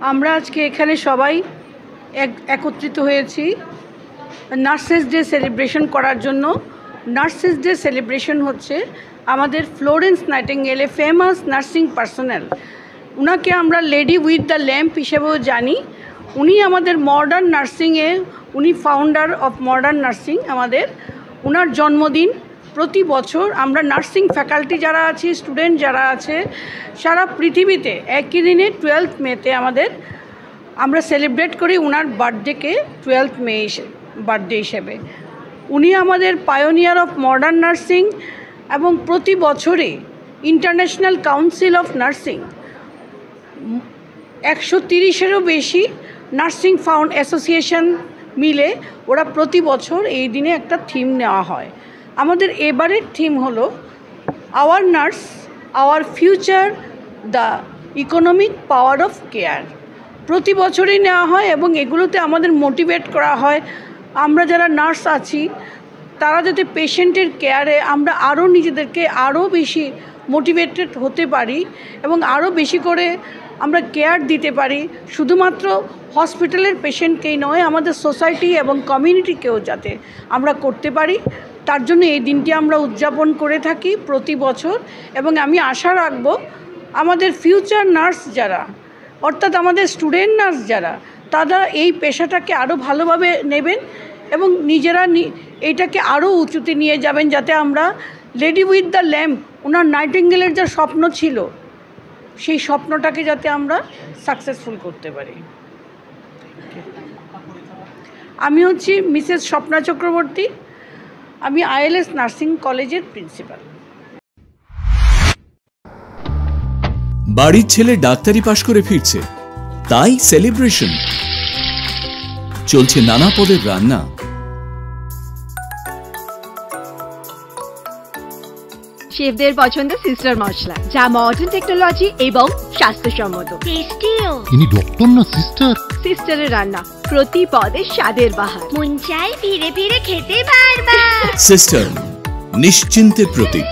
আমরা আজকে এখানে সবাই একত্রিত হয়েছি নার্সেস ডে সেলিব্রেশন করার জন্য। নার্সেস ডে সেলিব্রেশন হচ্ছে আমাদের Florence nightingale famous nursing personal, উনাকে আমরা লেডি উইথ দ্য ল্যাম্প হিসেবেও জানি। উনি আমাদের মডার্ন নার্সিংয়ে উনি ফাউন্ডার অফ মডার্ন নার্সিং। আমাদের ওনার জন্মদিন প্রতি বছর আমরা নার্সিং ফ্যাকাল্টি যারা আছি, স্টুডেন্ট যারা আছে সারা পৃথিবীতে একই দিনে 12th মেতে আমরা সেলিব্রেট করি ওনার বার্থডেকে 12th মে বার্থডে হিসেবে। উনি আমাদের পায়োনিয়ার অফ মডার্ন নার্সিং এবং প্রতি বছরে ইন্টারন্যাশনাল কাউন্সিল অফ নার্সিং 130-এরও বেশি নার্সিং অ্যাসোসিয়েশন মিলে ওরা প্রতি বছর এই দিনে একটা থিম নেওয়া হয়। আমাদের এবারের থিম হলো our nurse our future, the economic power of care. প্রতি বছরই নেওয়া হয় এবং এগুলোতে আমাদের মোটিভেট করা হয় আমরা যারা নার্স আছি তারা যাতে পেশেন্টের কেয়ারে আমরা আরও নিজেদেরকে আরও বেশি মোটিভেটেড হতে পারি এবং আরও বেশি করে আমরা কেয়ার দিতে পারি। শুধুমাত্র হসপিটালের পেশেন্টকেই নয়, আমাদের সোসাইটি এবং কমিউনিটিকেও যাতে আমরা করতে পারি, তার জন্য এই দিনটি আমরা উদযাপন করে থাকি প্রতি বছর। এবং আমি আশা রাখব আমাদের ফিউচার নার্স যারা, অর্থাৎ আমাদের স্টুডেন্ট নার্স যারা, তারা এই পেশাটাকে আরও ভালোভাবে নেবেন এবং নিজেরা এইটাকে আরও উঁচুতে নিয়ে যাবেন, যাতে আমরা লেডি উইথ দ্য ল্যাম্প ওনার নাইটিঙ্গেলের যা স্বপ্ন ছিল সেই স্বপ্নটাকে যাতে আমরা সাকসেসফুল করতে পারি। আমি হচ্ছি মিসেস স্বপ্না চক্রবর্তী, আমি ILS নার্সিং কলেজের প্রিন্সিপাল। বাড়ির ছেলে ডাক্তারি পাশ করে ফিরছে, তাই সেলিব্রেশন চলছে। নানা পদের রান্না, শেফদের পছন্দ সিস্টার মশলা, যা মডার্ন টেকনোলজি এবং স্বাস্থ্যসম্মত। টেস্টিও। ইনি ডক্টর না সিস্টার? সিস্টারের রান্না প্রতি পদে স্বাদের বাহার, মন চাই ফিরে ফিরে খেতে বারবার। সিস্টার নিশ্চিন্তের প্রতীক।